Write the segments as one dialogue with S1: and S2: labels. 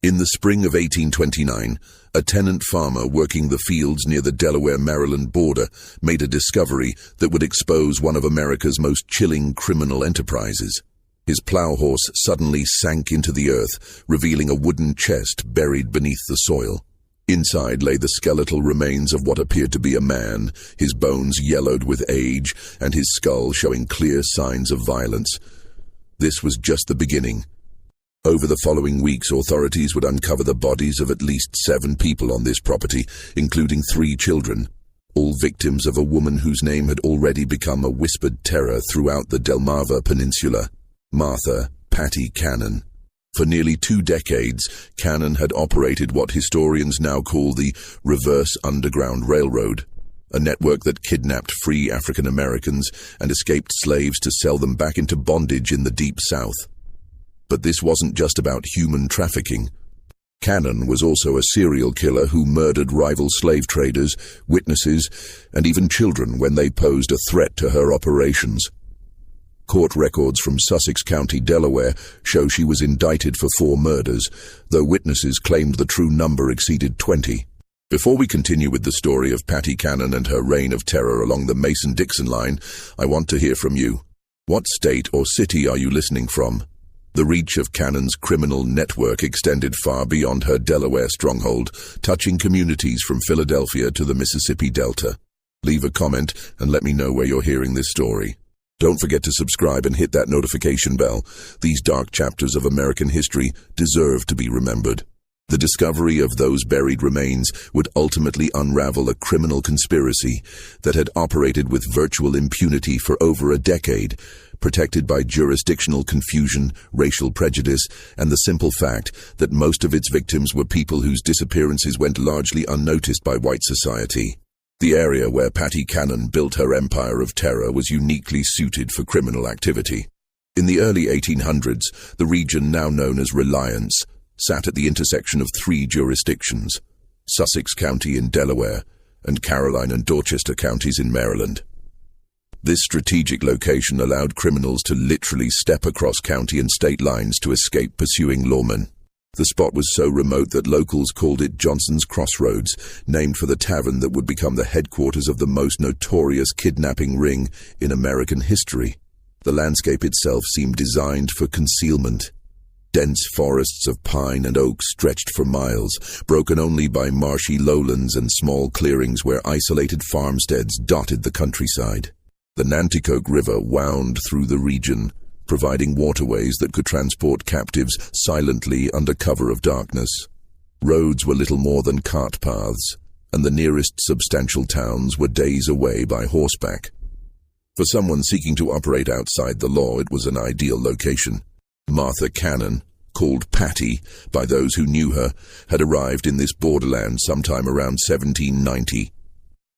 S1: In the spring of 1829, a tenant farmer working the fields near the Delaware-Maryland border made a discovery that would expose one of America's most chilling criminal enterprises. His plow horse suddenly sank into the earth, revealing a wooden chest buried beneath the soil. Inside lay the skeletal remains of what appeared to be a man, his bones yellowed with age and his skull showing clear signs of violence. This was just the beginning. Over the following weeks, authorities would uncover the bodies of at least 7 people on this property, including 3 children, all victims of a woman whose name had already become a whispered terror throughout the Delaware Peninsula, Martha "Patty" Cannon. For nearly 2 decades, Cannon had operated what historians now call the Reverse Underground Railroad, a network that kidnapped free African Americans and escaped slaves to sell them back into bondage in the Deep South. But this wasn't just about human trafficking. Cannon was also a serial killer who murdered rival slave traders, witnesses, and even children when they posed a threat to her operations. Court records from Sussex County, Delaware, show she was indicted for 4 murders, though witnesses claimed the true number exceeded 20. Before we continue with the story of Patty Cannon and her reign of terror along the Mason-Dixon line, I want to hear from you. What state or city are you listening from? The reach of Cannon's criminal network extended far beyond her Delaware stronghold, touching communities from Philadelphia to the Mississippi Delta. Leave a comment and let me know where you're hearing this story. Don't forget to subscribe and hit that notification bell. These dark chapters of American history deserve to be remembered. The discovery of those buried remains would ultimately unravel a criminal conspiracy that had operated with virtual impunity for over a decade, protected by jurisdictional confusion, racial prejudice, and the simple fact that most of its victims were people whose disappearances went largely unnoticed by white society. The area where Patty Cannon built her empire of terror was uniquely suited for criminal activity. In the early 1800s, the region now known as Reliance sat at the intersection of 3 jurisdictions, Sussex County in Delaware and Caroline and Dorchester counties in Maryland. This strategic location allowed criminals to literally step across county and state lines to escape pursuing lawmen. The spot was so remote that locals called it Johnson's Crossroads, named for the tavern that would become the headquarters of the most notorious kidnapping ring in American history. The landscape itself seemed designed for concealment. Dense forests of pine and oak stretched for miles, broken only by marshy lowlands and small clearings where isolated farmsteads dotted the countryside. The Nanticoke River wound through the region, providing waterways that could transport captives silently under cover of darkness. Roads were little more than cart paths, and the nearest substantial towns were days away by horseback. For someone seeking to operate outside the law, it was an ideal location. Martha Cannon, called Patty by those who knew her, had arrived in this borderland sometime around 1790.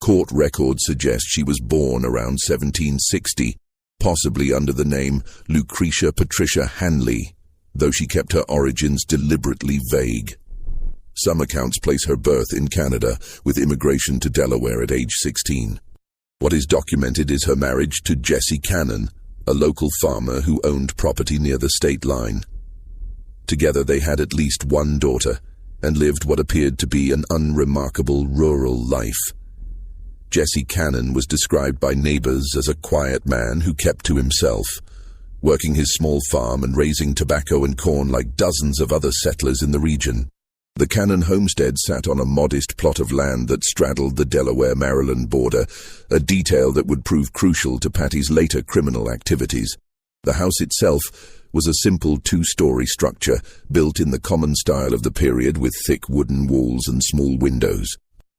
S1: Court records suggest she was born around 1760, possibly under the name Lucretia Patricia Hanley, though she kept her origins deliberately vague. Some accounts place her birth in Canada, with immigration to Delaware at age 16. What is documented is her marriage to Jesse Cannon, a local farmer who owned property near the state line. Together they had at least 1 daughter, and lived what appeared to be an unremarkable rural life. Jesse Cannon was described by neighbors as a quiet man who kept to himself, working his small farm and raising tobacco and corn like dozens of other settlers in the region. The Cannon homestead sat on a modest plot of land that straddled the Delaware-Maryland border, a detail that would prove crucial to Patty's later criminal activities. The house itself was a simple 2-story structure, built in the common style of the period with thick wooden walls and small windows.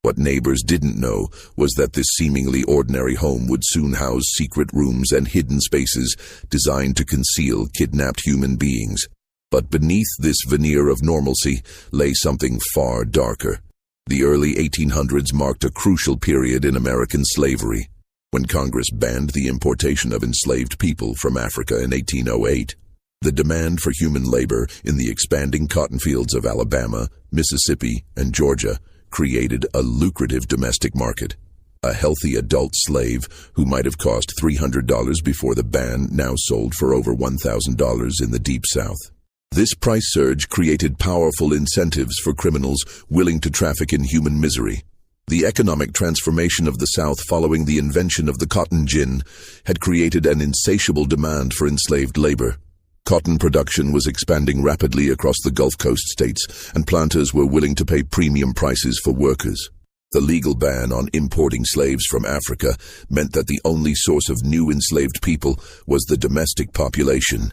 S1: What neighbors didn't know was that this seemingly ordinary home would soon house secret rooms and hidden spaces designed to conceal kidnapped human beings. But beneath this veneer of normalcy lay something far darker. The early 1800s marked a crucial period in American slavery, when Congress banned the importation of enslaved people from Africa in 1808. The demand for human labor in the expanding cotton fields of Alabama, Mississippi, and Georgia created a lucrative domestic market. A healthy adult slave who might have cost $300 before the ban now sold for over $1,000 in the Deep South. This price surge created powerful incentives for criminals willing to traffic in human misery. The economic transformation of the South following the invention of the cotton gin had created an insatiable demand for enslaved labor. Cotton production was expanding rapidly across the Gulf Coast states, and planters were willing to pay premium prices for workers. The legal ban on importing slaves from Africa meant that the only source of new enslaved people was the domestic population,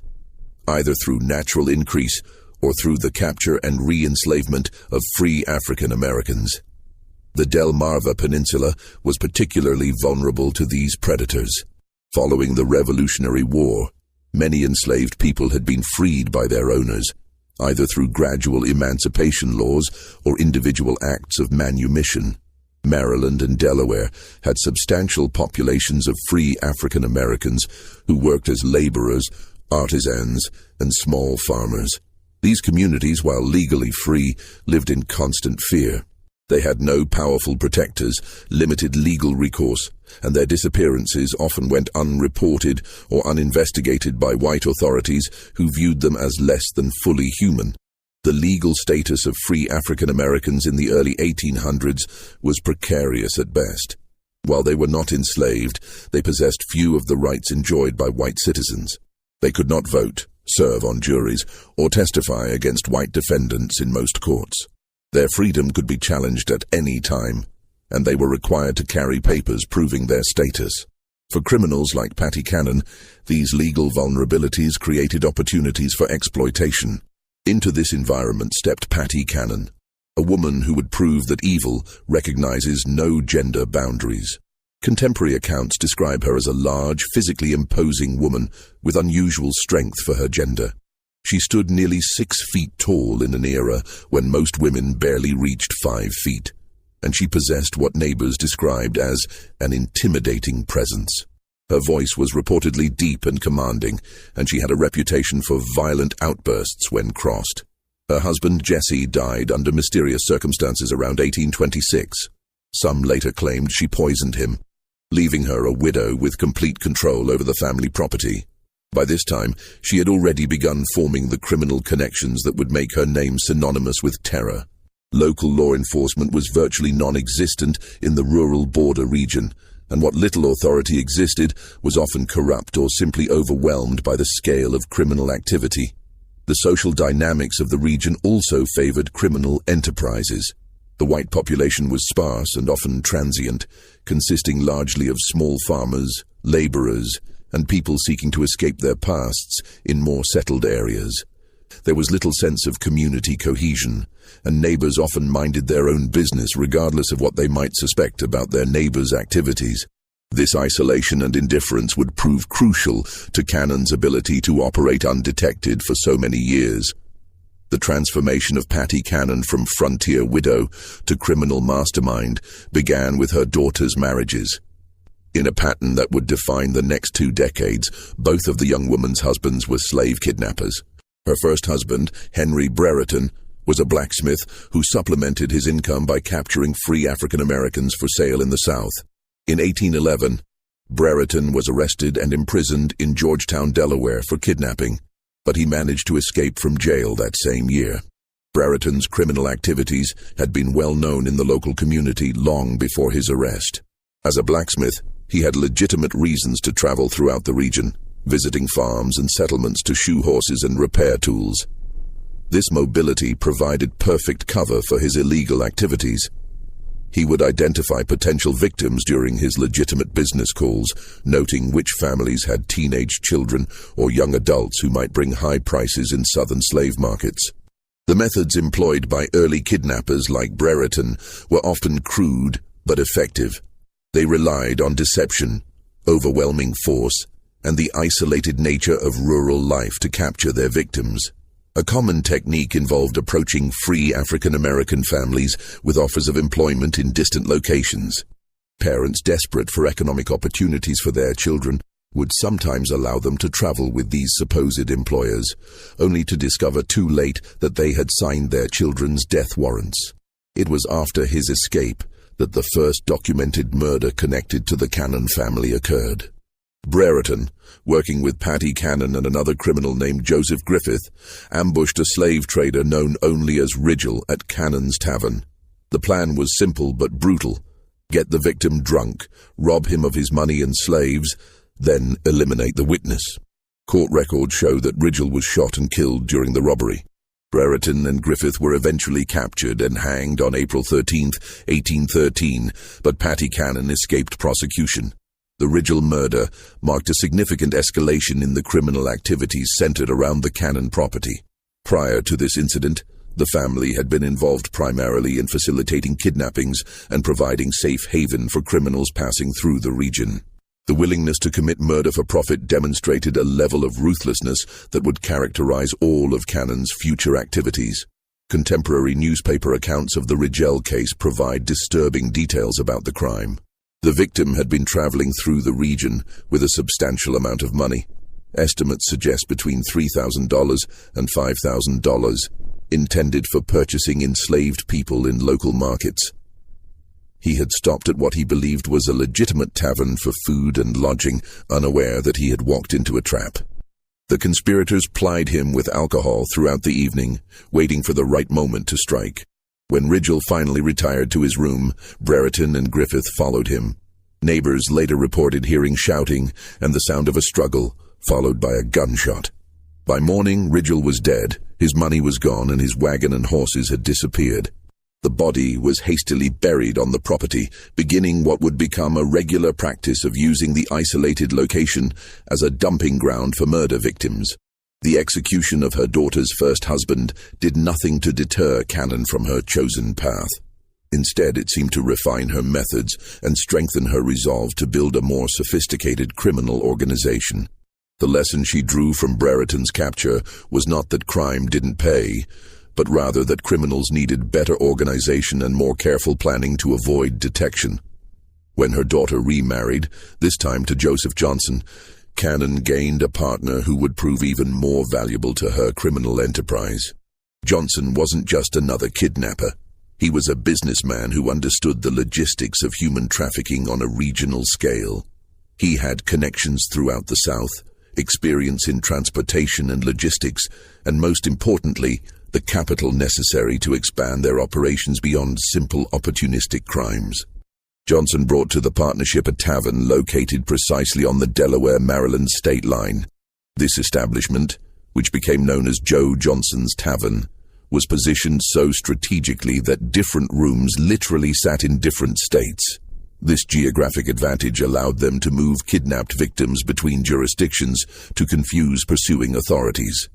S1: either through natural increase or through the capture and re-enslavement of free African Americans. The Delmarva Peninsula was particularly vulnerable to these predators. Following the Revolutionary War, many enslaved people had been freed by their owners, either through gradual emancipation laws or individual acts of manumission. Maryland and Delaware had substantial populations of free African Americans who worked as laborers, artisans, and small farmers. These communities, while legally free, lived in constant fear. They had no powerful protectors, limited legal recourse, and their disappearances often went unreported or uninvestigated by white authorities who viewed them as less than fully human. The legal status of free African Americans in the early 1800s was precarious at best. While they were not enslaved, they possessed few of the rights enjoyed by white citizens. They could not vote, serve on juries, or testify against white defendants in most courts. Their freedom could be challenged at any time, and they were required to carry papers proving their status. For criminals like Patty Cannon, these legal vulnerabilities created opportunities for exploitation. Into this environment stepped Patty Cannon, a woman who would prove that evil recognizes no gender boundaries. Contemporary accounts describe her as a large, physically imposing woman with unusual strength for her gender. She stood nearly 6 feet tall in an era when most women barely reached 5 feet, and she possessed what neighbors described as an intimidating presence. Her voice was reportedly deep and commanding, and she had a reputation for violent outbursts when crossed. Her husband, Jesse, died under mysterious circumstances around 1826. Some later claimed she poisoned him, leaving her a widow with complete control over the family property. By this time, she had already begun forming the criminal connections that would make her name synonymous with terror. Local law enforcement was virtually non-existent in the rural border region, and what little authority existed was often corrupt or simply overwhelmed by the scale of criminal activity. The social dynamics of the region also favored criminal enterprises. The white population was sparse and often transient, consisting largely of small farmers, laborers, and people seeking to escape their pasts in more settled areas. There was little sense of community cohesion, and neighbors often minded their own business regardless of what they might suspect about their neighbors' activities. This isolation and indifference would prove crucial to Cannon's ability to operate undetected for so many years. The transformation of Patty Cannon from frontier widow to criminal mastermind began with her daughter's marriages. In a pattern that would define the next 2 decades, both of the young woman's husbands were slave kidnappers. Her first husband, Henry Brereton, was a blacksmith who supplemented his income by capturing free African Americans for sale in the South. In 1811, Brereton was arrested and imprisoned in Georgetown, Delaware for kidnapping, but he managed to escape from jail that same year. Brereton's criminal activities had been well known in the local community long before his arrest. As a blacksmith, he had legitimate reasons to travel throughout the region, visiting farms and settlements to shoe horses and repair tools. This mobility provided perfect cover for his illegal activities. He would identify potential victims during his legitimate business calls, noting which families had teenage children or young adults who might bring high prices in southern slave markets. The methods employed by early kidnappers like Brereton were often crude but effective. They relied on deception, overwhelming force, and the isolated nature of rural life to capture their victims. A common technique involved approaching free African American families with offers of employment in distant locations. Parents desperate for economic opportunities for their children would sometimes allow them to travel with these supposed employers, only to discover too late that they had signed their children's death warrants. It was after his escape that the first documented murder connected to the Cannon family occurred. Brereton, working with Paddy Cannon and another criminal named Joseph Griffith, ambushed a slave trader known only as Rigel at Cannon's Tavern. The plan was simple but brutal. Get the victim drunk, rob him of his money and slaves, then eliminate the witness. Court records show that Rigel was shot and killed during the robbery. Brereton and Griffith were eventually captured and hanged on April 13, 1813, but Paddy Cannon escaped prosecution. The Rigel murder marked a significant escalation in the criminal activities centered around the Cannon property. Prior to this incident, the family had been involved primarily in facilitating kidnappings and providing safe haven for criminals passing through the region. The willingness to commit murder for profit demonstrated a level of ruthlessness that would characterize all of Cannon's future activities. Contemporary newspaper accounts of the Rigel case provide disturbing details about the crime. The victim had been traveling through the region with a substantial amount of money. Estimates suggest between $3,000 and $5,000, intended for purchasing enslaved people in local markets. He had stopped at what he believed was a legitimate tavern for food and lodging, unaware that he had walked into a trap. The conspirators plied him with alcohol throughout the evening, waiting for the right moment to strike. When Rigel finally retired to his room, Brereton and Griffith followed him. Neighbors later reported hearing shouting and the sound of a struggle, followed by a gunshot. By morning, Rigel was dead, his money was gone, and his wagon and horses had disappeared. The body was hastily buried on the property, beginning what would become a regular practice of using the isolated location as a dumping ground for murder victims. The execution of her daughter's first husband did nothing to deter Cannon from her chosen path. Instead, it seemed to refine her methods and strengthen her resolve to build a more sophisticated criminal organization. The lesson she drew from Brereton's capture was not that crime didn't pay, but rather that criminals needed better organization and more careful planning to avoid detection. When her daughter remarried, this time to Joseph Johnson, Cannon gained a partner who would prove even more valuable to her criminal enterprise. Johnson wasn't just another kidnapper. He was a businessman who understood the logistics of human trafficking on a regional scale. He had connections throughout the South, experience in transportation and logistics, and most importantly, the capital necessary to expand their operations beyond simple opportunistic crimes. Johnson brought to the partnership a tavern located precisely on the Delaware-Maryland state line. This establishment, which became known as Joe Johnson's Tavern, was positioned so strategically that different rooms literally sat in different states. This geographic advantage allowed them to move kidnapped victims between jurisdictions to confuse pursuing authorities.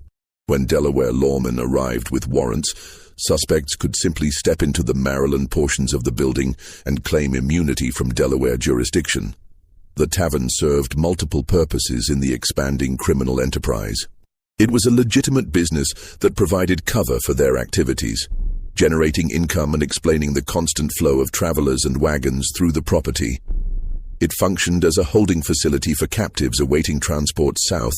S1: When Delaware lawmen arrived with warrants, suspects could simply step into the Maryland portions of the building and claim immunity from Delaware jurisdiction. The tavern served multiple purposes in the expanding criminal enterprise. It was a legitimate business that provided cover for their activities, generating income and explaining the constant flow of travelers and wagons through the property. It functioned as a holding facility for captives awaiting transport south,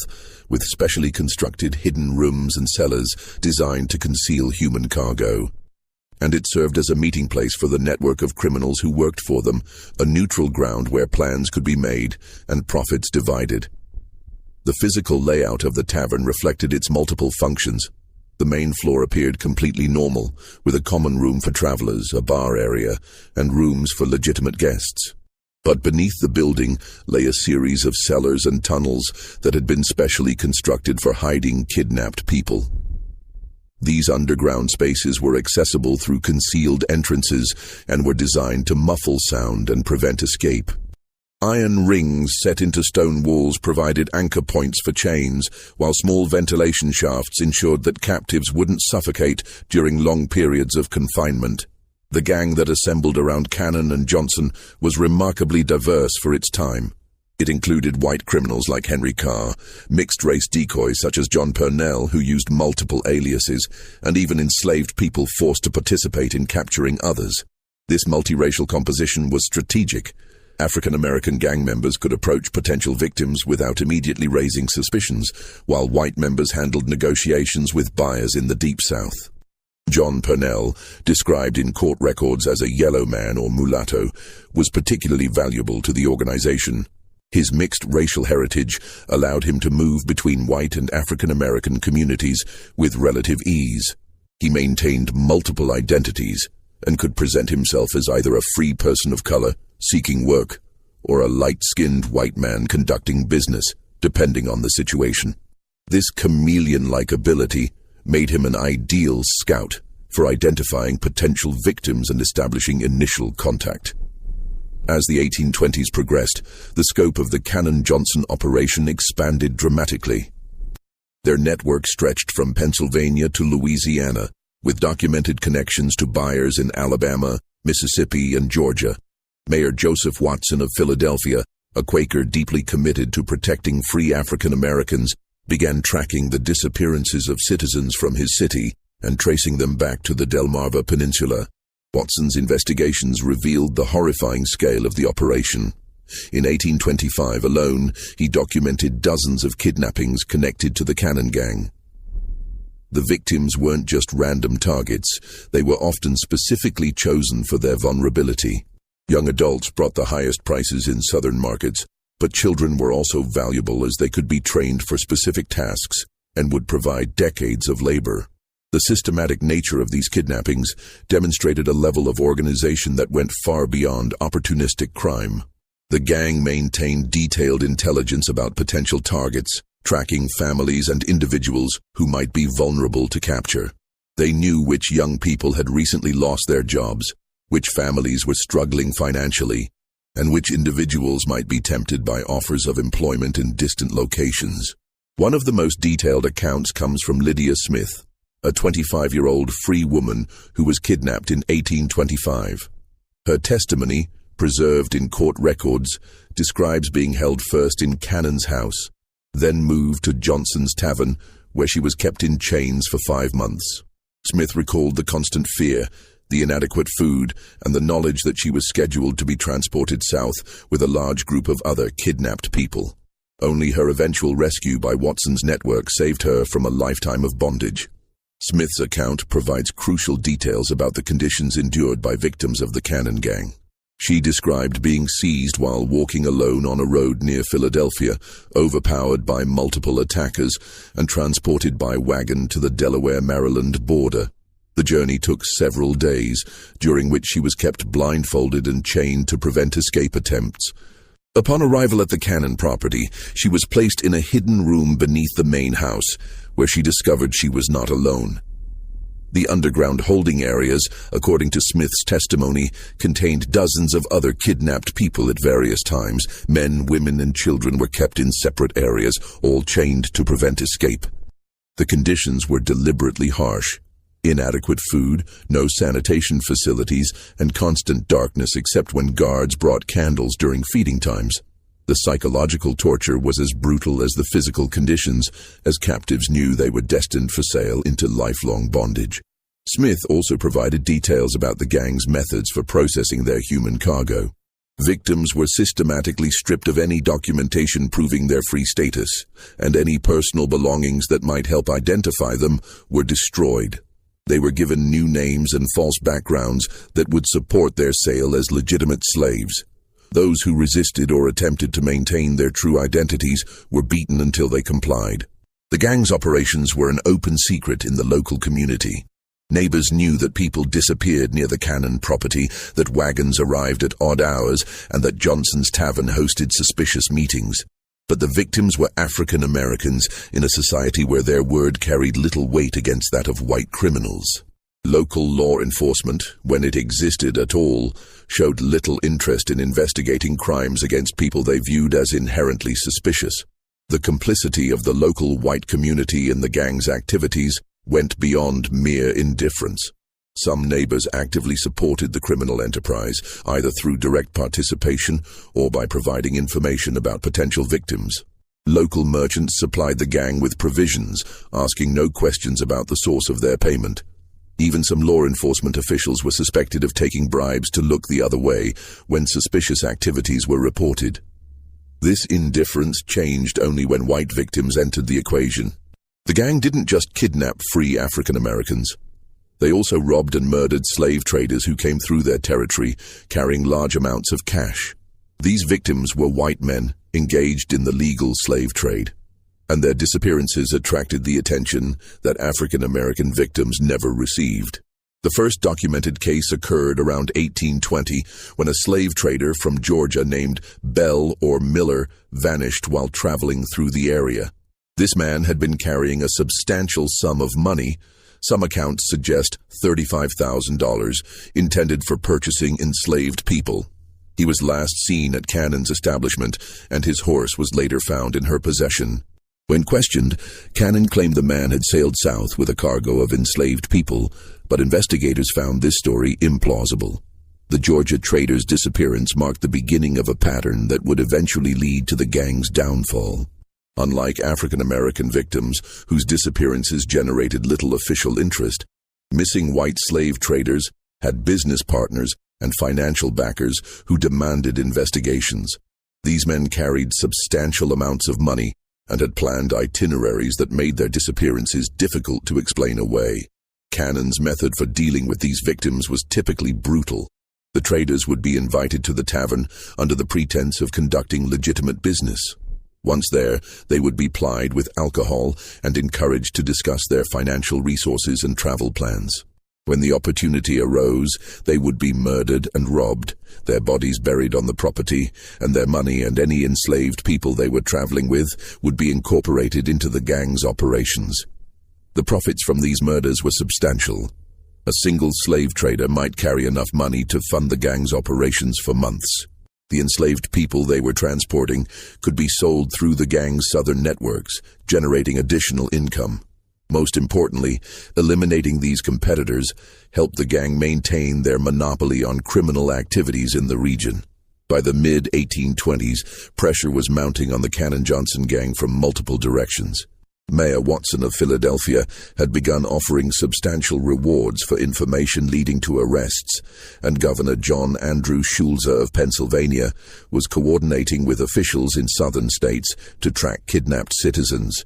S1: with specially constructed hidden rooms and cellars designed to conceal human cargo. And it served as a meeting place for the network of criminals who worked for them, a neutral ground where plans could be made and profits divided. The physical layout of the tavern reflected its multiple functions. The main floor appeared completely normal, with a common room for travelers, a bar area, and rooms for legitimate guests. But beneath the building lay a series of cellars and tunnels that had been specially constructed for hiding kidnapped people. These underground spaces were accessible through concealed entrances and were designed to muffle sound and prevent escape. Iron rings set into stone walls provided anchor points for chains, while small ventilation shafts ensured that captives wouldn't suffocate during long periods of confinement. The gang that assembled around Cannon and Johnson was remarkably diverse for its time. It included white criminals like Henry Carr, mixed-race decoys such as John Purnell, who used multiple aliases, and even enslaved people forced to participate in capturing others. This multiracial composition was strategic. African-American gang members could approach potential victims without immediately raising suspicions, while white members handled negotiations with buyers in the Deep South. John Purnell, described in court records as a yellow man or mulatto, was particularly valuable to the organization. His mixed racial heritage allowed him to move between white and African American communities with relative ease. He maintained multiple identities and could present himself as either a free person of color seeking work or a light-skinned white man conducting business, depending on the situation. This chameleon-like ability made him an ideal scout for identifying potential victims and establishing initial contact. As the 1820s progressed, the scope of the Cannon-Johnson operation expanded dramatically. Their network stretched from Pennsylvania to Louisiana, with documented connections to buyers in Alabama, Mississippi, and Georgia. Mayor Joseph Watson of Philadelphia, a Quaker deeply committed to protecting free African Americans, began tracking the disappearances of citizens from his city and tracing them back to the Delmarva Peninsula. Watson's investigations revealed the horrifying scale of the operation. In 1825 alone, he documented dozens of kidnappings connected to the Cannon Gang. The victims weren't just random targets, they were often specifically chosen for their vulnerability. Young adults brought the highest prices in southern markets, but children were also valuable as they could be trained for specific tasks and would provide decades of labor. The systematic nature of these kidnappings demonstrated a level of organization that went far beyond opportunistic crime. The gang maintained detailed intelligence about potential targets, tracking families and individuals who might be vulnerable to capture. They knew which young people had recently lost their jobs, which families were struggling financially, and which individuals might be tempted by offers of employment in distant locations. One of the most detailed accounts comes from Lydia Smith, a 25-year-old free woman who was kidnapped in 1825. Her testimony, preserved in court records, describes being held first in Cannon's house, then moved to Johnson's Tavern, where she was kept in chains for 5 months. Smith recalled the constant fear, the inadequate food, and the knowledge that she was scheduled to be transported south with a large group of other kidnapped people. Only her eventual rescue by Watson's network saved her from a lifetime of bondage. Smith's account provides crucial details about the conditions endured by victims of the Cannon Gang. She described being seized while walking alone on a road near Philadelphia, overpowered by multiple attackers, and transported by wagon to the Delaware-Maryland border. The journey took several days, during which she was kept blindfolded and chained to prevent escape attempts. Upon arrival at the Cannon property, she was placed in a hidden room beneath the main house, where she discovered she was not alone. The underground holding areas, according to Smith's testimony, contained dozens of other kidnapped people at various times. Men, women, and children were kept in separate areas, all chained to prevent escape. The conditions were deliberately harsh. Inadequate food, no sanitation facilities, and constant darkness except when guards brought candles during feeding times. The psychological torture was as brutal as the physical conditions, as captives knew they were destined for sale into lifelong bondage. Smith also provided details about the gang's methods for processing their human cargo. Victims were systematically stripped of any documentation proving their free status, and any personal belongings that might help identify them were destroyed. They were given new names and false backgrounds that would support their sale as legitimate slaves. Those who resisted or attempted to maintain their true identities were beaten until they complied. The gang's operations were an open secret in the local community. Neighbors knew that people disappeared near the Cannon property, that wagons arrived at odd hours, and that Johnson's Tavern hosted suspicious meetings. But the victims were African Americans in a society where their word carried little weight against that of white criminals. Local law enforcement, when it existed at all, showed little interest in investigating crimes against people they viewed as inherently suspicious. The complicity of the local white community in the gang's activities went beyond mere indifference. Some neighbors actively supported the criminal enterprise, either through direct participation or by providing information about potential victims. Local merchants supplied the gang with provisions, asking no questions about the source of their payment. Even some law enforcement officials were suspected of taking bribes to look the other way when suspicious activities were reported. This indifference changed only when white victims entered the equation. The gang didn't just kidnap free African Americans. They also robbed and murdered slave traders who came through their territory, carrying large amounts of cash. These victims were white men, engaged in the legal slave trade, and their disappearances attracted the attention that African American victims never received. The first documented case occurred around 1820 when a slave trader from Georgia named Bell or Miller vanished while traveling through the area. This man had been carrying a substantial sum of money. Some accounts suggest $35,000, intended for purchasing enslaved people. He was last seen at Cannon's establishment, and his horse was later found in her possession. When questioned, Cannon claimed the man had sailed south with a cargo of enslaved people, but investigators found this story implausible. The Georgia trader's disappearance marked the beginning of a pattern that would eventually lead to the gang's downfall. Unlike African American victims, whose disappearances generated little official interest, missing white slave traders had business partners and financial backers who demanded investigations. These men carried substantial amounts of money and had planned itineraries that made their disappearances difficult to explain away. Cannon's method for dealing with these victims was typically brutal. The traders would be invited to the tavern under the pretense of conducting legitimate business. Once there, they would be plied with alcohol and encouraged to discuss their financial resources and travel plans. When the opportunity arose, they would be murdered and robbed, their bodies buried on the property, and their money and any enslaved people they were traveling with would be incorporated into the gang's operations. The profits from these murders were substantial. A single slave trader might carry enough money to fund the gang's operations for months. The enslaved people they were transporting could be sold through the gang's southern networks, generating additional income. Most importantly, eliminating these competitors helped the gang maintain their monopoly on criminal activities in the region. By the mid-1820s, pressure was mounting on the Cannon-Johnson gang from multiple directions. Mayor Watson of Philadelphia had begun offering substantial rewards for information leading to arrests, and Governor John Andrew Schulze of Pennsylvania was coordinating with officials in southern states to track kidnapped citizens.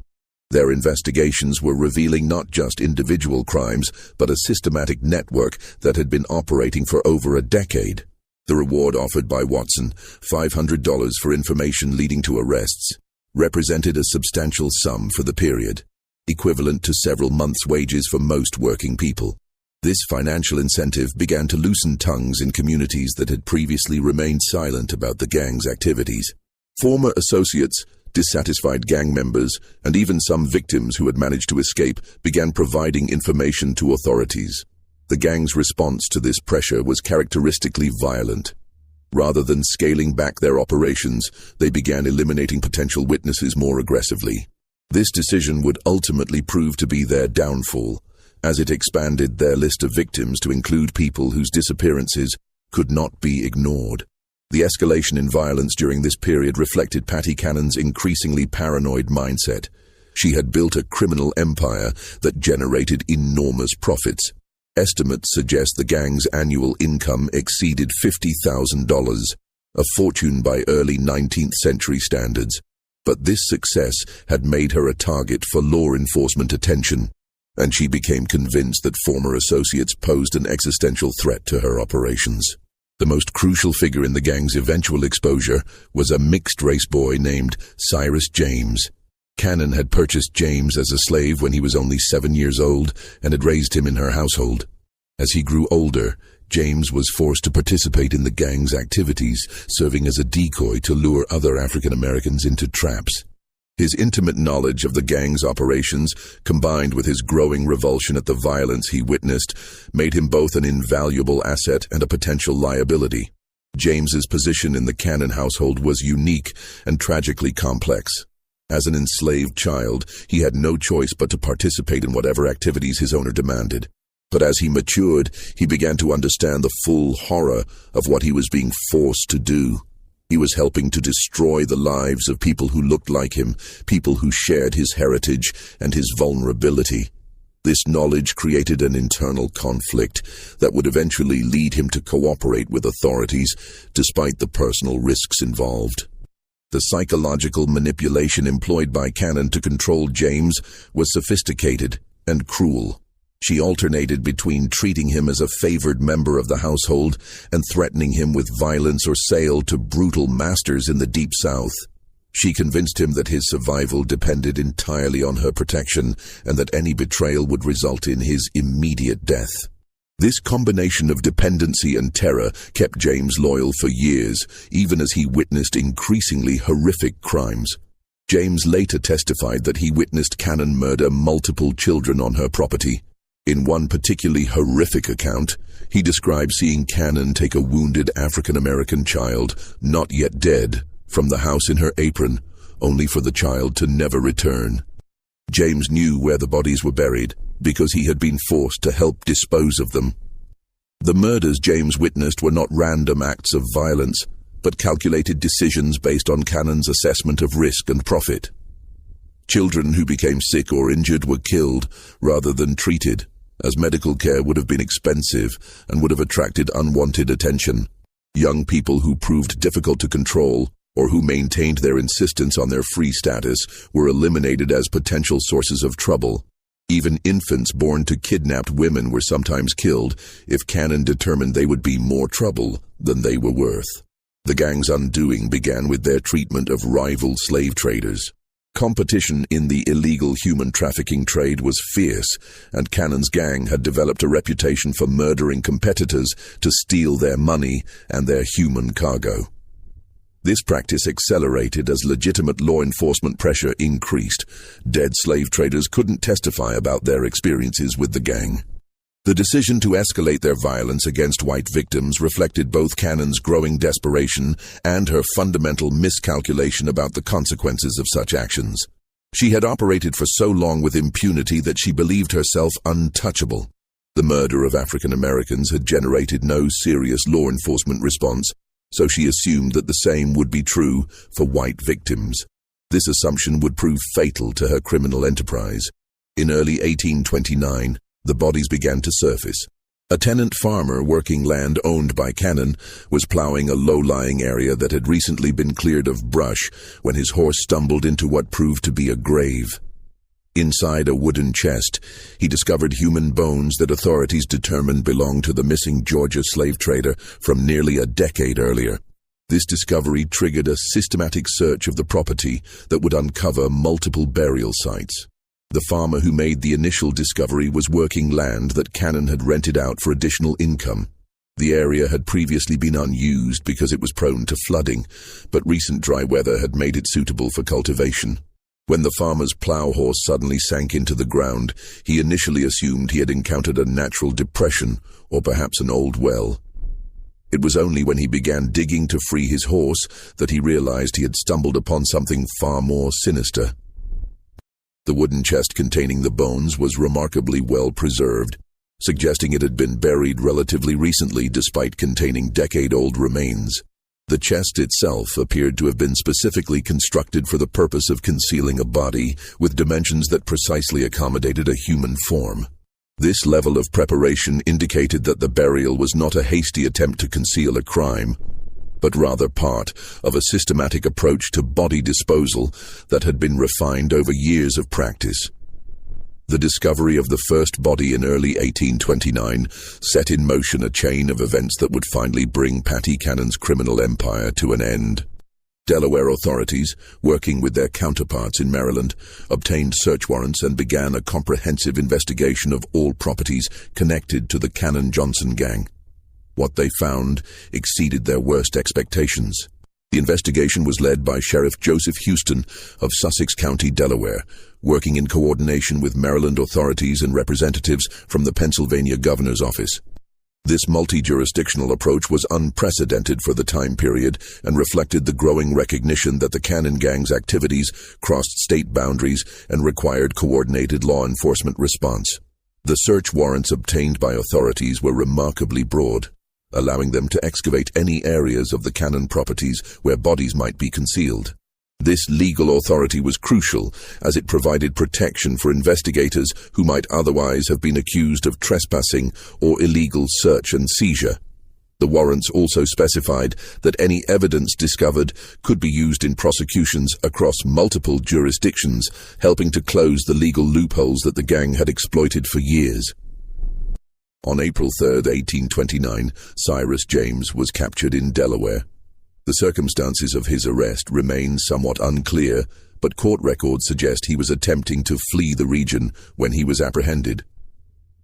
S1: Their investigations were revealing not just individual crimes, but a systematic network that had been operating for over a decade. The reward offered by Watson, $500 for information leading to arrests, represented a substantial sum for the period, equivalent to several months' wages for most working people. This financial incentive began to loosen tongues in communities that had previously remained silent about the gang's activities. Former associates, dissatisfied gang members, and even some victims who had managed to escape began providing information to authorities. The gang's response to this pressure was characteristically violent. Rather than scaling back their operations, they began eliminating potential witnesses more aggressively. This decision would ultimately prove to be their downfall, as it expanded their list of victims to include people whose disappearances could not be ignored. The escalation in violence during this period reflected Patty Cannon's increasingly paranoid mindset. She had built a criminal empire that generated enormous profits. Estimates suggest the gang's annual income exceeded $50,000, a fortune by early 19th century standards. But this success had made her a target for law enforcement attention, and she became convinced that former associates posed an existential threat to her operations. The most crucial figure in the gang's eventual exposure was a mixed-race boy named Cyrus James. Cannon had purchased James as a slave when he was only 7 years old and had raised him in her household. As he grew older, James was forced to participate in the gang's activities, serving as a decoy to lure other African Americans into traps. His intimate knowledge of the gang's operations, combined with his growing revulsion at the violence he witnessed, made him both an invaluable asset and a potential liability. James's position in the Cannon household was unique and tragically complex. As an enslaved child, he had no choice but to participate in whatever activities his owner demanded. But as he matured, he began to understand the full horror of what he was being forced to do. He was helping to destroy the lives of people who looked like him, people who shared his heritage and his vulnerability. This knowledge created an internal conflict that would eventually lead him to cooperate with authorities, despite the personal risks involved. The psychological manipulation employed by Cannon to control James was sophisticated and cruel. She alternated between treating him as a favored member of the household and threatening him with violence or sale to brutal masters in the Deep South. She convinced him that his survival depended entirely on her protection and that any betrayal would result in his immediate death. This combination of dependency and terror kept James loyal for years, even as he witnessed increasingly horrific crimes. James later testified that he witnessed Cannon murder multiple children on her property. In one particularly horrific account, he described seeing Cannon take a wounded African-American child, not yet dead, from the house in her apron, only for the child to never return. James knew where the bodies were buried because he had been forced to help dispose of them. The murders James witnessed were not random acts of violence, but calculated decisions based on Cannon's assessment of risk and profit. Children who became sick or injured were killed rather than treated, as medical care would have been expensive and would have attracted unwanted attention. Young people who proved difficult to control or who maintained their insistence on their free status were eliminated as potential sources of trouble. Even infants born to kidnapped women were sometimes killed if Cannon determined they would be more trouble than they were worth. The gang's undoing began with their treatment of rival slave traders. Competition in the illegal human trafficking trade was fierce, and Cannon's gang had developed a reputation for murdering competitors to steal their money and their human cargo. This practice accelerated as legitimate law enforcement pressure increased. Dead slave traders couldn't testify about their experiences with the gang. The decision to escalate their violence against white victims reflected both Cannon's growing desperation and her fundamental miscalculation about the consequences of such actions. She had operated for so long with impunity that she believed herself untouchable. The murder of African Americans had generated no serious law enforcement response, so she assumed that the same would be true for white victims. This assumption would prove fatal to her criminal enterprise. In early 1829, the bodies began to surface. A tenant farmer working land owned by Cannon was plowing a low-lying area that had recently been cleared of brush when his horse stumbled into what proved to be a grave. Inside a wooden chest, he discovered human bones that authorities determined belonged to the missing Georgia slave trader from nearly a decade earlier. This discovery triggered a systematic search of the property that would uncover multiple burial sites. The farmer who made the initial discovery was working land that Cannon had rented out for additional income. The area had previously been unused because it was prone to flooding, but recent dry weather had made it suitable for cultivation. When the farmer's plow horse suddenly sank into the ground, he initially assumed he had encountered a natural depression or perhaps an old well. It was only when he began digging to free his horse that he realized he had stumbled upon something far more sinister. The wooden chest containing the bones was remarkably well preserved, suggesting it had been buried relatively recently despite containing decade-old remains. The chest itself appeared to have been specifically constructed for the purpose of concealing a body, with dimensions that precisely accommodated a human form. This level of preparation indicated that the burial was not a hasty attempt to conceal a crime, but rather part of a systematic approach to body disposal that had been refined over years of practice. The discovery of the first body in early 1829 set in motion a chain of events that would finally bring Patty Cannon's criminal empire to an end. Delaware authorities, working with their counterparts in Maryland, obtained search warrants and began a comprehensive investigation of all properties connected to the Cannon-Johnson gang. What they found exceeded their worst expectations. The investigation was led by Sheriff Joseph Houston of Sussex County, Delaware, working in coordination with Maryland authorities and representatives from the Pennsylvania governor's office. This multi-jurisdictional approach was unprecedented for the time period and reflected the growing recognition that the Cannon gang's activities crossed state boundaries and required coordinated law enforcement response. The search warrants obtained by authorities were remarkably broad, allowing them to excavate any areas of the Cannon properties where bodies might be concealed. This legal authority was crucial as it provided protection for investigators who might otherwise have been accused of trespassing or illegal search and seizure. The warrants also specified that any evidence discovered could be used in prosecutions across multiple jurisdictions, helping to close the legal loopholes that the gang had exploited for years. On April 3, 1829, Cyrus James was captured in Delaware. The circumstances of his arrest remain somewhat unclear, but court records suggest he was attempting to flee the region when he was apprehended.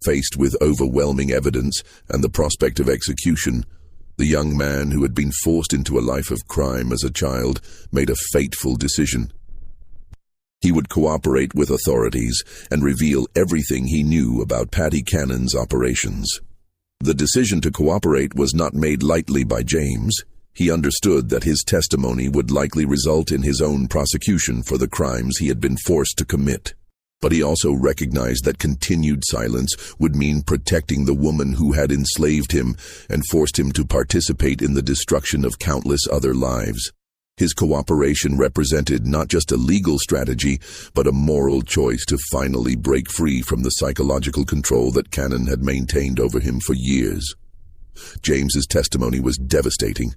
S1: Faced with overwhelming evidence and the prospect of execution, the young man who had been forced into a life of crime as a child made a fateful decision. He would cooperate with authorities and reveal everything he knew about Paddy Cannon's operations. The decision to cooperate was not made lightly by James. He understood that his testimony would likely result in his own prosecution for the crimes he had been forced to commit. But he also recognized that continued silence would mean protecting the woman who had enslaved him and forced him to participate in the destruction of countless other lives. His cooperation represented not just a legal strategy, but a moral choice to finally break free from the psychological control that Cannon had maintained over him for years. James's testimony was devastating.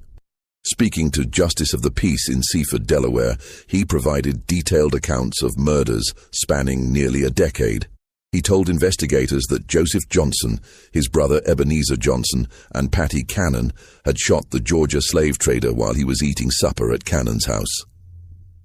S1: Speaking to Justice of the Peace in Seaford, Delaware, he provided detailed accounts of murders spanning nearly a decade. He told investigators that Joseph Johnson, his brother Ebenezer Johnson, and Paddy Cannon had shot the Georgia slave trader while he was eating supper at Cannon's house.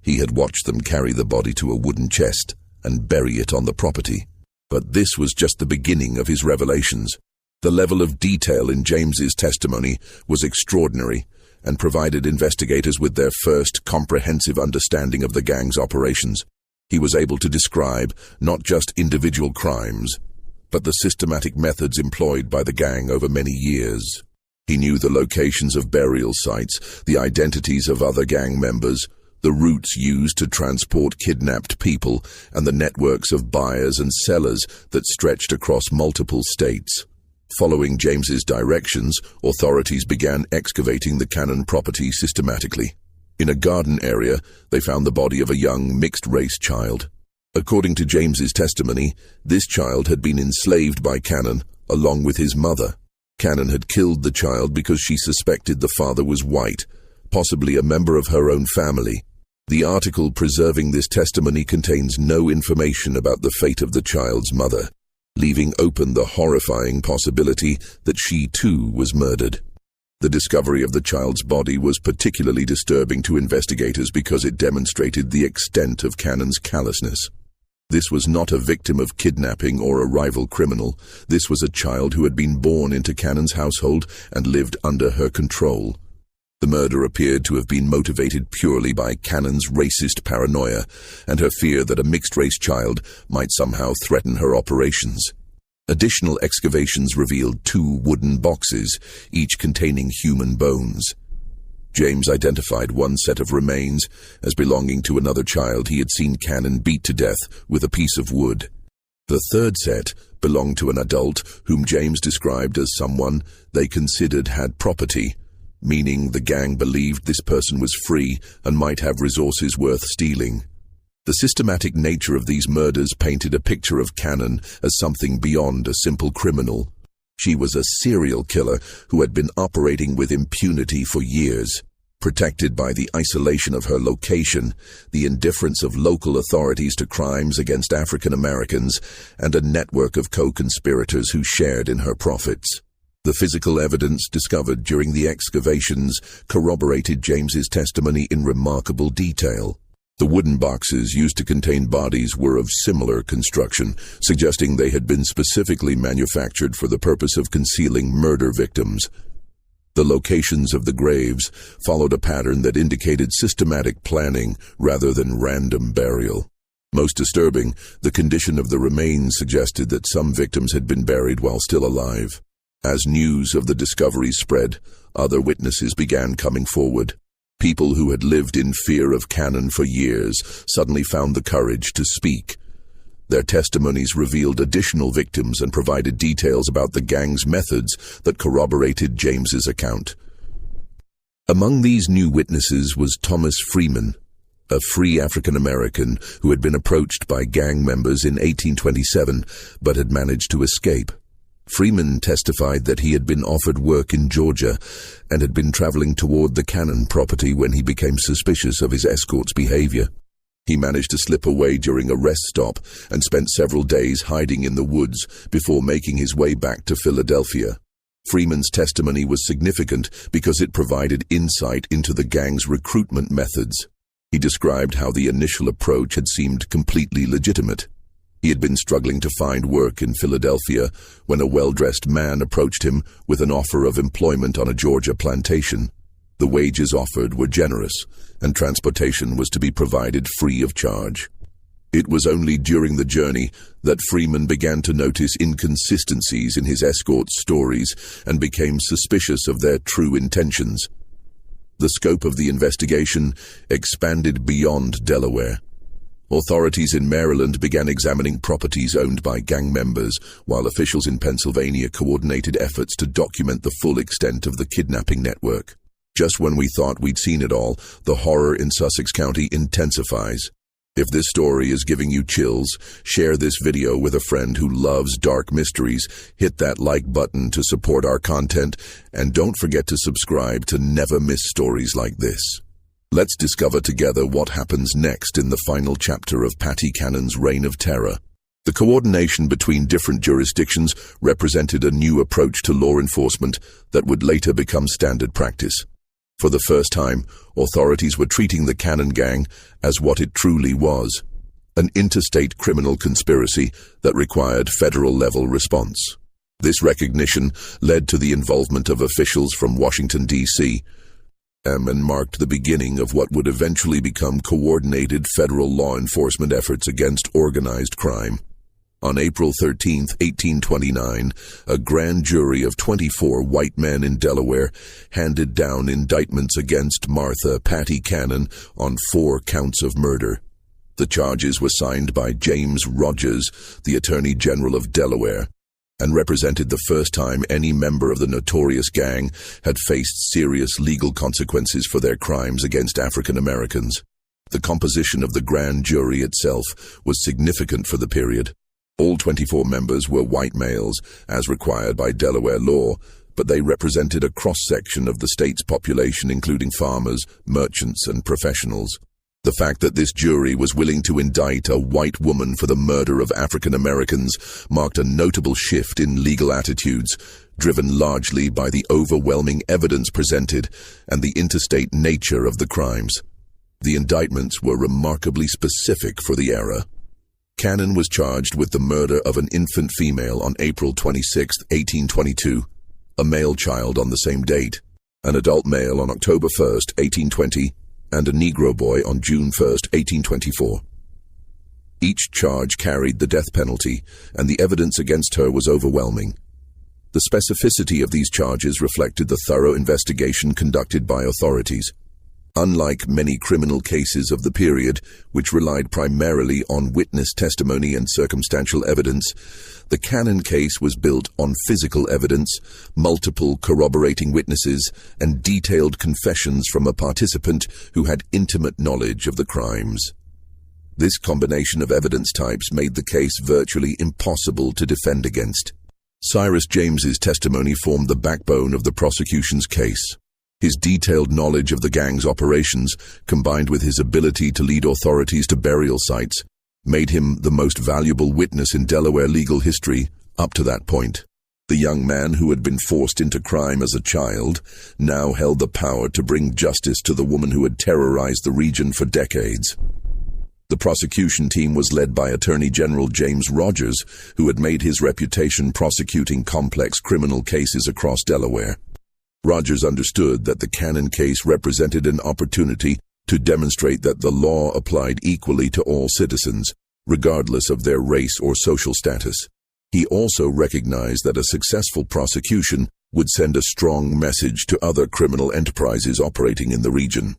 S1: He had watched them carry the body to a wooden chest and bury it on the property. But this was just the beginning of his revelations. The level of detail in James's testimony was extraordinary, and provided investigators with their first comprehensive understanding of the gang's operations. He was able to describe not just individual crimes, but the systematic methods employed by the gang over many years. He knew the locations of burial sites, the identities of other gang members, the routes used to transport kidnapped people, and the networks of buyers and sellers that stretched across multiple states. Following James's directions, authorities began excavating the Cannon property systematically. In a garden area, they found the body of a young mixed-race child. According to James's testimony, this child had been enslaved by Cannon, along with his mother. Cannon had killed the child because she suspected the father was white, possibly a member of her own family. The article preserving this testimony contains no information about the fate of the child's mother, leaving open the horrifying possibility that she too was murdered. The discovery of the child's body was particularly disturbing to investigators because it demonstrated the extent of Cannon's callousness. This was not a victim of kidnapping or a rival criminal. This was a child who had been born into Cannon's household and lived under her control. The murder appeared to have been motivated purely by Cannon's racist paranoia and her fear that a mixed-race child might somehow threaten her operations. Additional excavations revealed 2 wooden boxes, each containing human bones. James identified one set of remains as belonging to another child he had seen Cannon beat to death with a piece of wood. The third set belonged to an adult whom James described as someone they considered had property, meaning the gang believed this person was free and might have resources worth stealing. The systematic nature of these murders painted a picture of Cannon as something beyond a simple criminal. She was a serial killer who had been operating with impunity for years. Protected by the isolation of her location, the indifference of local authorities to crimes against African Americans, and a network of co-conspirators who shared in her profits. The physical evidence discovered during the excavations corroborated James's testimony in remarkable detail. The wooden boxes used to contain bodies were of similar construction, suggesting they had been specifically manufactured for the purpose of concealing murder victims. The locations of the graves followed a pattern that indicated systematic planning rather than random burial. Most disturbing, the condition of the remains suggested that some victims had been buried while still alive. As news of the discoveries spread, other witnesses began coming forward. People who had lived in fear of Cannon for years suddenly found the courage to speak. Their testimonies revealed additional victims and provided details about the gang's methods that corroborated James's account. Among these new witnesses was Thomas Freeman, a free African American who had been approached by gang members in 1827 but had managed to escape. Freeman testified that he had been offered work in Georgia and had been traveling toward the Cannon property when he became suspicious of his escort's behavior. He managed to slip away during a rest stop and spent several days hiding in the woods before making his way back to Philadelphia. Freeman's testimony was significant because it provided insight into the gang's recruitment methods. He described how the initial approach had seemed completely legitimate. He had been struggling to find work in Philadelphia when a well-dressed man approached him with an offer of employment on a Georgia plantation. The wages offered were generous, and transportation was to be provided free of charge. It was only during the journey that Freeman began to notice inconsistencies in his escort's stories and became suspicious of their true intentions. The scope of the investigation expanded beyond Delaware. Authorities in Maryland began examining properties owned by gang members, while officials in Pennsylvania coordinated efforts to document the full extent of the kidnapping network. Just when we thought we'd seen it all, the horror in Sussex County intensifies. If this story is giving you chills, share this video with a friend who loves dark mysteries, hit that like button to support our content, and don't forget to subscribe to never miss stories like this. Let's discover together what happens next in the final chapter of Patty Cannon's reign of terror. The coordination between different jurisdictions represented a new approach to law enforcement that would later become standard practice. For the first time, authorities were treating the Cannon Gang as what it truly was, an interstate criminal conspiracy that required federal-level response. This recognition led to the involvement of officials from Washington, D.C., and marked the beginning of what would eventually become coordinated federal law enforcement efforts against organized crime. On April 13, 1829, a grand jury of 24 white men in Delaware handed down indictments against Martha Patty Cannon on 4 counts of murder. The charges were signed by James Rogers, the Attorney General of Delaware, and represented the first time any member of the notorious gang had faced serious legal consequences for their crimes against African Americans. The composition of the grand jury itself was significant for the period. All 24 members were white males, as required by Delaware law, but they represented a cross-section of the state's population, including farmers, merchants, and professionals. The fact that this jury was willing to indict a white woman for the murder of African Americans marked a notable shift in legal attitudes, driven largely by the overwhelming evidence presented and the interstate nature of the crimes. The indictments were remarkably specific for the era. Cannon was charged with the murder of an infant female on April 26, 1822, a male child on the same date, an adult male on October 1, 1820, and a Negro boy on June 1, 1824. Each charge carried the death penalty, and the evidence against her was overwhelming. The specificity of these charges reflected the thorough investigation conducted by authorities. Unlike many criminal cases of the period, which relied primarily on witness testimony and circumstantial evidence, the Cannon case was built on physical evidence, multiple corroborating witnesses, and detailed confessions from a participant who had intimate knowledge of the crimes. This combination of evidence types made the case virtually impossible to defend against. Cyrus James's testimony formed the backbone of the prosecution's case. His detailed knowledge of the gang's operations, combined with his ability to lead authorities to burial sites, made him the most valuable witness in Delaware legal history up to that point. The young man who had been forced into crime as a child now held the power to bring justice to the woman who had terrorized the region for decades. The prosecution team was led by Attorney General James Rogers, who had made his reputation prosecuting complex criminal cases across Delaware. Rogers understood that the Cannon case represented an opportunity to demonstrate that the law applied equally to all citizens, regardless of their race or social status. He also recognized that a successful prosecution would send a strong message to other criminal enterprises operating in the region.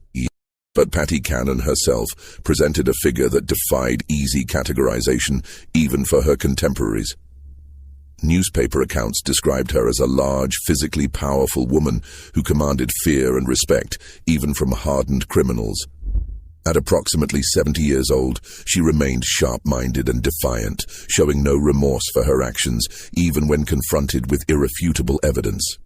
S1: But Patty Cannon herself presented a figure that defied easy categorization, even for her contemporaries. Newspaper accounts described her as a large, physically powerful woman who commanded fear and respect, even from hardened criminals. At approximately 70 years old, she remained sharp-minded and defiant, showing no remorse for her actions, even when confronted with irrefutable evidence.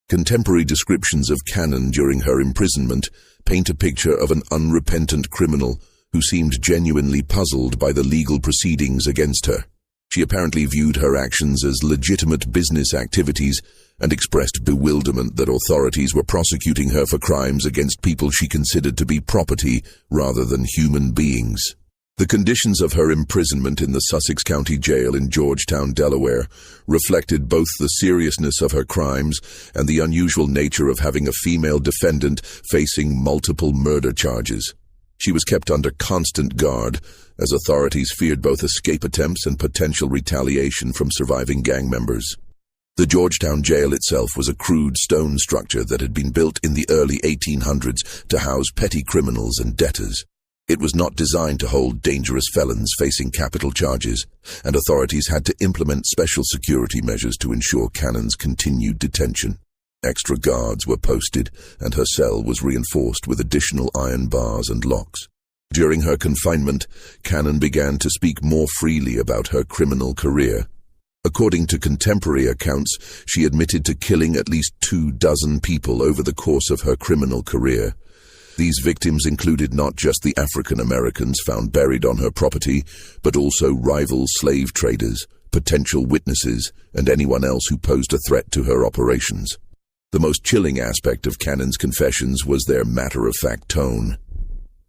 S1: Contemporary descriptions of Cannon during her imprisonment paint a picture of an unrepentant criminal who seemed genuinely puzzled by the legal proceedings against her. She apparently viewed her actions as legitimate business activities and expressed bewilderment that authorities were prosecuting her for crimes against people she considered to be property rather than human beings. The conditions of her imprisonment in the Sussex County Jail in Georgetown, Delaware, reflected both the seriousness of her crimes and the unusual nature of having a female defendant facing multiple murder charges. She was kept under constant guard, as authorities feared both escape attempts and potential retaliation from surviving gang members. The Georgetown jail itself was a crude stone structure that had been built in the early 1800s to house petty criminals and debtors. It was not designed to hold dangerous felons facing capital charges, and authorities had to implement special security measures to ensure Cannon's continued detention. Extra guards were posted, and her cell was reinforced with additional iron bars and locks. During her confinement, Cannon began to speak more freely about her criminal career. According to contemporary accounts, she admitted to killing at least 24 people over the course of her criminal career. These victims included not just the African Americans found buried on her property, but also rival slave traders, potential witnesses, and anyone else who posed a threat to her operations. The most chilling aspect of Cannon's confessions was their matter-of-fact tone.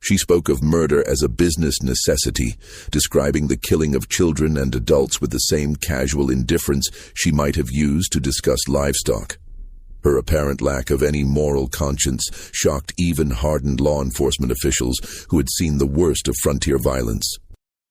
S1: She spoke of murder as a business necessity, describing the killing of children and adults with the same casual indifference she might have used to discuss livestock. Her apparent lack of any moral conscience shocked even hardened law enforcement officials who had seen the worst of frontier violence.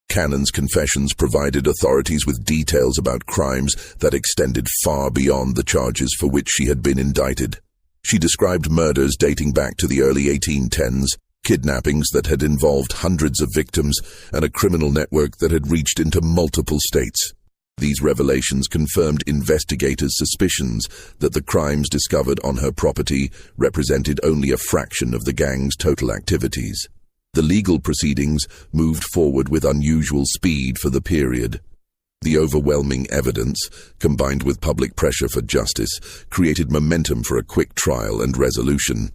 S1: Cannon's confessions provided authorities with details about crimes that extended far beyond the charges for which she had been indicted. She described murders dating back to the early 1810s, kidnappings that had involved hundreds of victims, and a criminal network that had reached into multiple states. These revelations confirmed investigators' suspicions that the crimes discovered on her property represented only a fraction of the gang's total activities. The legal proceedings moved forward with unusual speed for the period. The overwhelming evidence, combined with public pressure for justice, created momentum for a quick trial and resolution.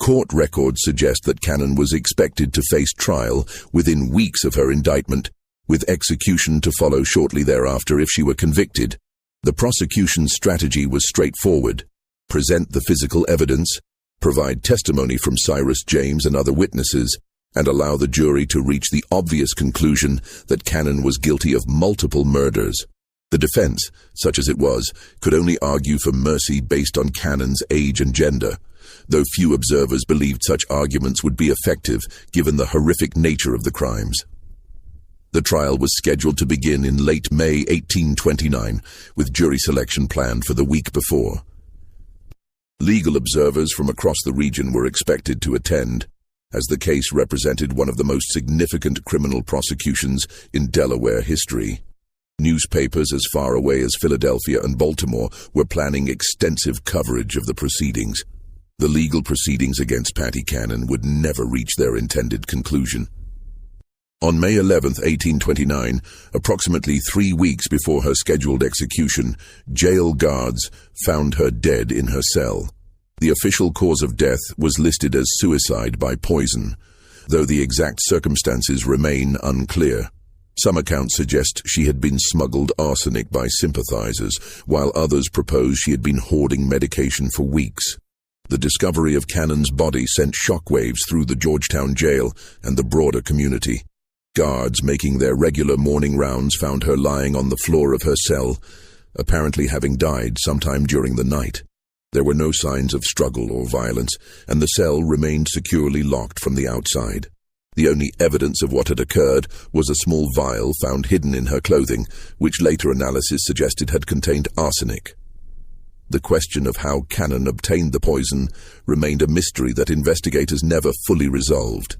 S1: Court records suggest that Cannon was expected to face trial within weeks of her indictment, with execution to follow shortly thereafter if she were convicted. The prosecution's strategy was straightforward: present the physical evidence, provide testimony from Cyrus James and other witnesses, and allow the jury to reach the obvious conclusion that Cannon was guilty of multiple murders. The defense, such as it was, could only argue for mercy based on Cannon's age and gender, though few observers believed such arguments would be effective given the horrific nature of the crimes. The trial was scheduled to begin in late May 1829, with jury selection planned for the week before. Legal observers from across the region were expected to attend, as the case represented one of the most significant criminal prosecutions in Delaware history. Newspapers as far away as Philadelphia and Baltimore were planning extensive coverage of the proceedings. The legal proceedings against Patty Cannon would never reach their intended conclusion. On May 11, 1829, approximately 3 weeks before her scheduled execution, jail guards found her dead in her cell. The official cause of death was listed as suicide by poison, though the exact circumstances remain unclear. Some accounts suggest she had been smuggled arsenic by sympathizers, while others propose she had been hoarding medication for weeks. The discovery of Cannon's body sent shockwaves through the Georgetown jail and the broader community. Guards making their regular morning rounds found her lying on the floor of her cell, apparently having died sometime during the night. There were no signs of struggle or violence, and the cell remained securely locked from the outside. The only evidence of what had occurred was a small vial found hidden in her clothing, which later analysis suggested had contained arsenic. The question of how Cannon obtained the poison remained a mystery that investigators never fully resolved.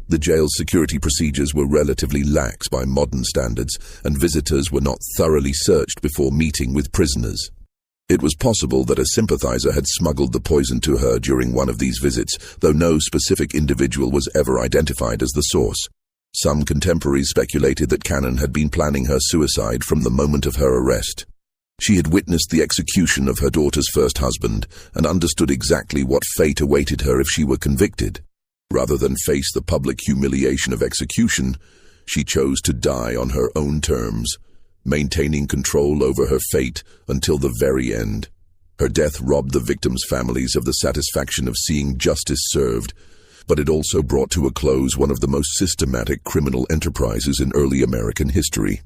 S1: The jail's security procedures were relatively lax by modern standards, and visitors were not thoroughly searched before meeting with prisoners. It was possible that a sympathizer had smuggled the poison to her during one of these visits, though no specific individual was ever identified as the source. Some contemporaries speculated that Cannon had been planning her suicide from the moment of her arrest. She had witnessed the execution of her daughter's first husband and understood exactly what fate awaited her if she were convicted. Rather than face the public humiliation of execution, she chose to die on her own terms, maintaining control over her fate until the very end. Her death robbed the victims' families of the satisfaction of seeing justice served, but it also brought to a close one of the most systematic criminal enterprises in early American history.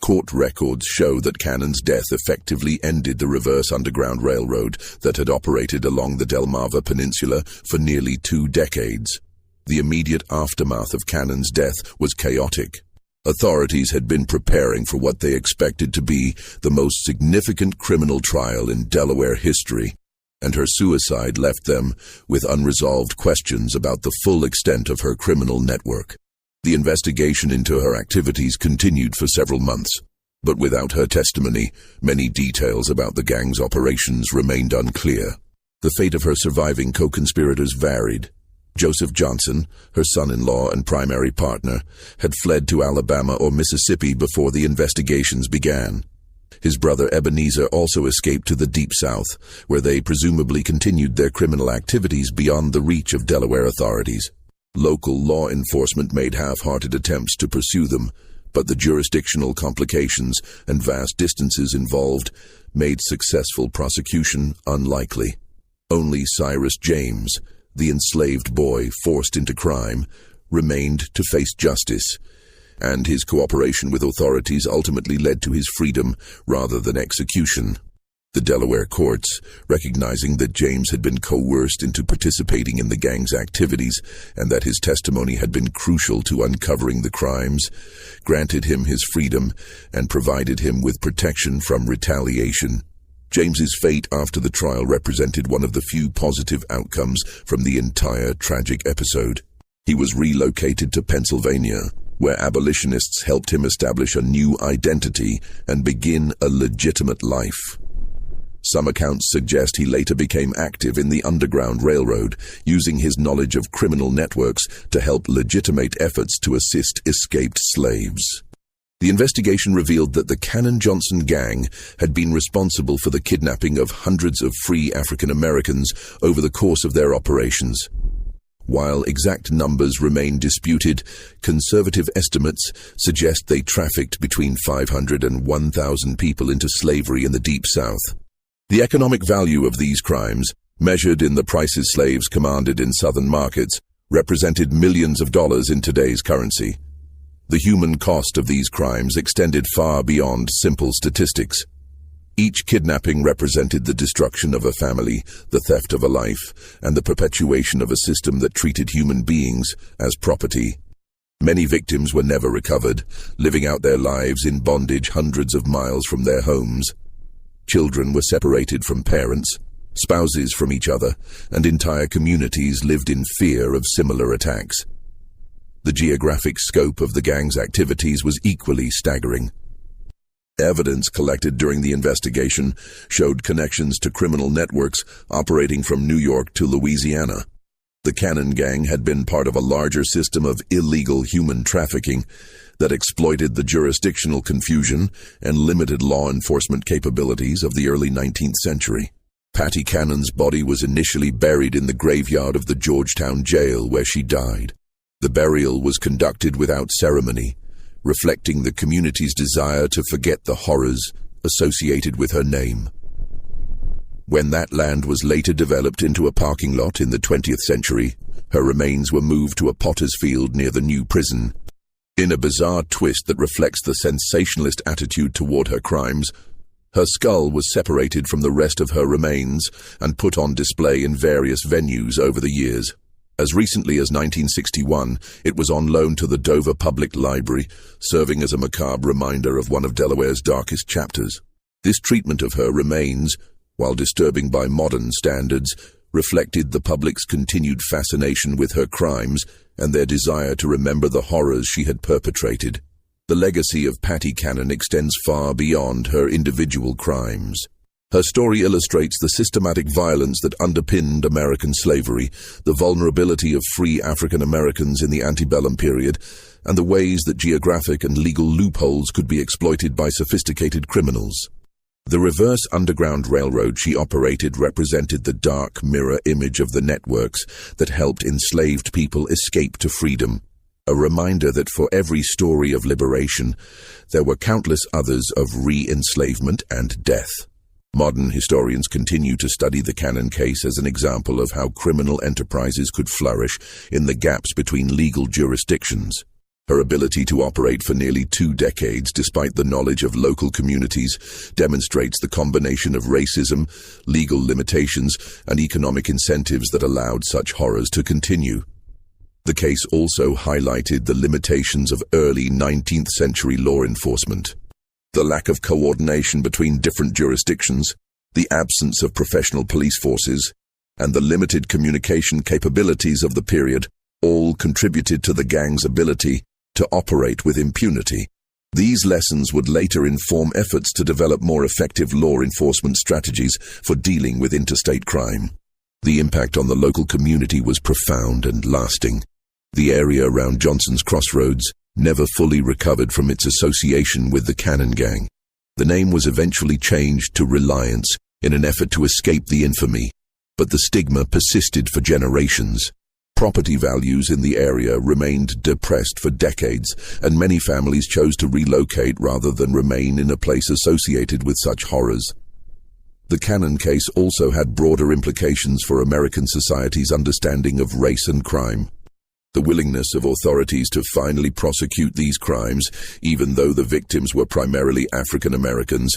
S1: Court records show that Cannon's death effectively ended the reverse Underground Railroad that had operated along the Delmarva Peninsula for nearly 2 decades. The immediate aftermath of Cannon's death was chaotic. Authorities had been preparing for what they expected to be the most significant criminal trial in Delaware history, and her suicide left them with unresolved questions about the full extent of her criminal network. The investigation into her activities continued for several months, but without her testimony, many details about the gang's operations remained unclear. The fate of her surviving co-conspirators varied. Joseph Johnson, her son-in-law and primary partner, had fled to Alabama or Mississippi before the investigations began. His brother Ebenezer also escaped to the Deep South, where they presumably continued their criminal activities beyond the reach of Delaware authorities. Local law enforcement made half-hearted attempts to pursue them, but the jurisdictional complications and vast distances involved made successful prosecution unlikely. Only Cyrus James, the enslaved boy forced into crime, remained to face justice, and his cooperation with authorities ultimately led to his freedom rather than execution. The Delaware courts, recognizing that James had been coerced into participating in the gang's activities and that his testimony had been crucial to uncovering the crimes, granted him his freedom and provided him with protection from retaliation. James's fate after the trial represented one of the few positive outcomes from the entire tragic episode. He was relocated to Pennsylvania, where abolitionists helped him establish a new identity and begin a legitimate life. Some accounts suggest he later became active in the Underground Railroad, using his knowledge of criminal networks to help legitimate efforts to assist escaped slaves. The investigation revealed that the Cannon-Johnson gang had been responsible for the kidnapping of hundreds of free African Americans over the course of their operations. While exact numbers remain disputed, conservative estimates suggest they trafficked between 500 and 1,000 people into slavery in the Deep South. The economic value of these crimes, measured in the prices slaves commanded in southern markets, represented millions of dollars in today's currency. The human cost of these crimes extended far beyond simple statistics. Each kidnapping represented the destruction of a family, the theft of a life, and the perpetuation of a system that treated human beings as property. Many victims were never recovered, living out their lives in bondage hundreds of miles from their homes. Children were separated from parents, spouses from each other, and entire communities lived in fear of similar attacks. The geographic scope of the gang's activities was equally staggering. Evidence collected during the investigation showed connections to criminal networks operating from New York to Louisiana. The Cannon gang had been part of a larger system of illegal human trafficking that exploited the jurisdictional confusion and limited law enforcement capabilities of the early 19th century. Patty Cannon's body was initially buried in the graveyard of the Georgetown jail where she died. The burial was conducted without ceremony, reflecting the community's desire to forget the horrors associated with her name. When that land was later developed into a parking lot in the 20th century, her remains were moved to a potter's field near the new prison. In a bizarre twist that reflects the sensationalist attitude toward her crimes, her skull was separated from the rest of her remains and put on display in various venues over the years. As recently as 1961, it was on loan to the Dover Public Library, serving as a macabre reminder of one of Delaware's darkest chapters. This treatment of her remains, while disturbing by modern standards, reflected the public's continued fascination with her crimes and their desire to remember the horrors she had perpetrated. The legacy of Patty Cannon extends far beyond her individual crimes. Her story illustrates the systematic violence that underpinned American slavery, the vulnerability of free African Americans in the antebellum period, and the ways that geographic and legal loopholes could be exploited by sophisticated criminals. The reverse Underground Railroad she operated represented the dark mirror image of the networks that helped enslaved people escape to freedom, a reminder that for every story of liberation, there were countless others of re-enslavement and death. Modern historians continue to study the Cannon case as an example of how criminal enterprises could flourish in the gaps between legal jurisdictions. Her ability to operate for nearly 2 decades despite the knowledge of local communities demonstrates the combination of racism, legal limitations, and economic incentives that allowed such horrors to continue. The case also highlighted the limitations of early 19th century law enforcement. The lack of coordination between different jurisdictions, the absence of professional police forces, and the limited communication capabilities of the period all contributed to the gang's ability to operate with impunity. These lessons would later inform efforts to develop more effective law enforcement strategies for dealing with interstate crime. The impact on the local community was profound and lasting. The area around Johnson's Crossroads never fully recovered from its association with the Cannon gang. The name was eventually changed to Reliance in an effort to escape the infamy, but the stigma persisted for generations. Property values in the area remained depressed for decades, and many families chose to relocate rather than remain in a place associated with such horrors. The Cannon case also had broader implications for American society's understanding of race and crime. The willingness of authorities to finally prosecute these crimes, even though the victims were primarily African Americans,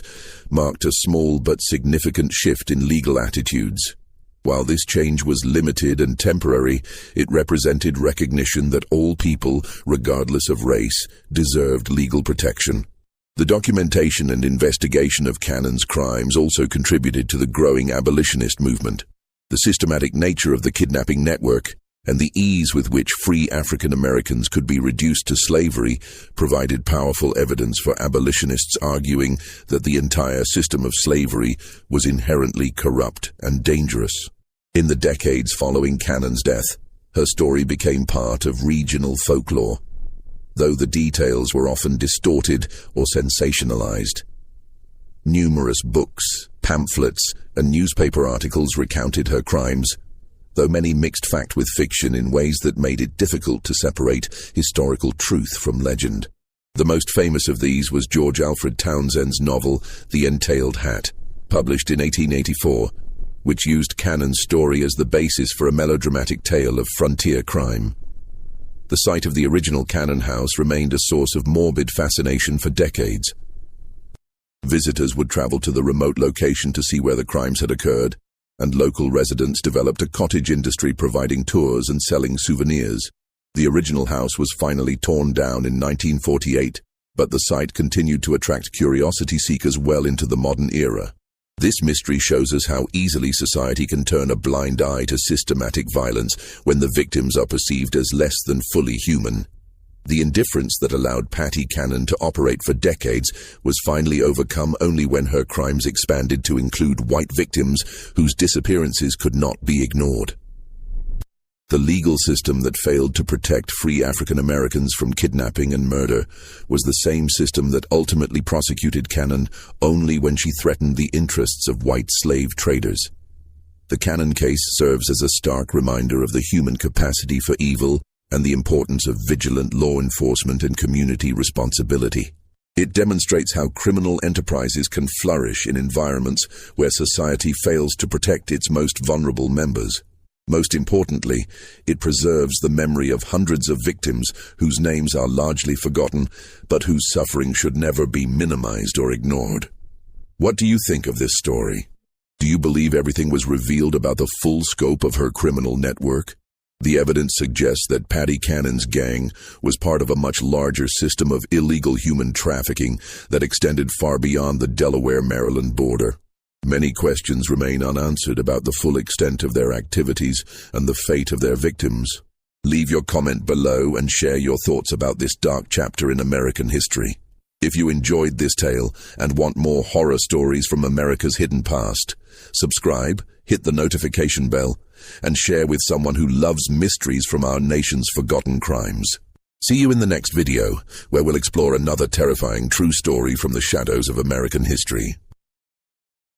S1: marked a small but significant shift in legal attitudes. While this change was limited and temporary, it represented recognition that all people, regardless of race, deserved legal protection. The documentation and investigation of Cannon's crimes also contributed to the growing abolitionist movement. The systematic nature of the kidnapping network and the ease with which free African Americans could be reduced to slavery provided powerful evidence for abolitionists arguing that the entire system of slavery was inherently corrupt and dangerous. In the decades following Cannon's death, her story became part of regional folklore, though the details were often distorted or sensationalized. Numerous books, pamphlets, and newspaper articles recounted her crimes, though many mixed fact with fiction in ways that made it difficult to separate historical truth from legend. The most famous of these was George Alfred Townsend's novel, The Entailed Hat, published in 1884, which used Cannon's story as the basis for a melodramatic tale of frontier crime. The site of the original Cannon house remained a source of morbid fascination for decades. Visitors would travel to the remote location to see where the crimes had occurred, and local residents developed a cottage industry providing tours and selling souvenirs. The original house was finally torn down in 1948, but the site continued to attract curiosity seekers well into the modern era. This mystery shows us how easily society can turn a blind eye to systematic violence when the victims are perceived as less than fully human. The indifference that allowed Patty Cannon to operate for decades was finally overcome only when her crimes expanded to include white victims whose disappearances could not be ignored. The legal system that failed to protect free African Americans from kidnapping and murder was the same system that ultimately prosecuted Cannon only when she threatened the interests of white slave traders. The Cannon case serves as a stark reminder of the human capacity for evil and the importance of vigilant law enforcement and community responsibility. It demonstrates how criminal enterprises can flourish in environments where society fails to protect its most vulnerable members. Most importantly, it preserves the memory of hundreds of victims whose names are largely forgotten, but whose suffering should never be minimized or ignored. What do you think of this story? Do you believe everything was revealed about the full scope of her criminal network? The evidence suggests that Patty Cannon's gang was part of a much larger system of illegal human trafficking that extended far beyond the Delaware-Maryland border. Many questions remain unanswered about the full extent of their activities and the fate of their victims. Leave your comment below and share your thoughts about this dark chapter in American history. If you enjoyed this tale and want more horror stories from America's hidden past, subscribe, hit the notification bell, and share with someone who loves mysteries from our nation's forgotten crimes. See you in the next video, where we'll explore another terrifying true story from the shadows of American history.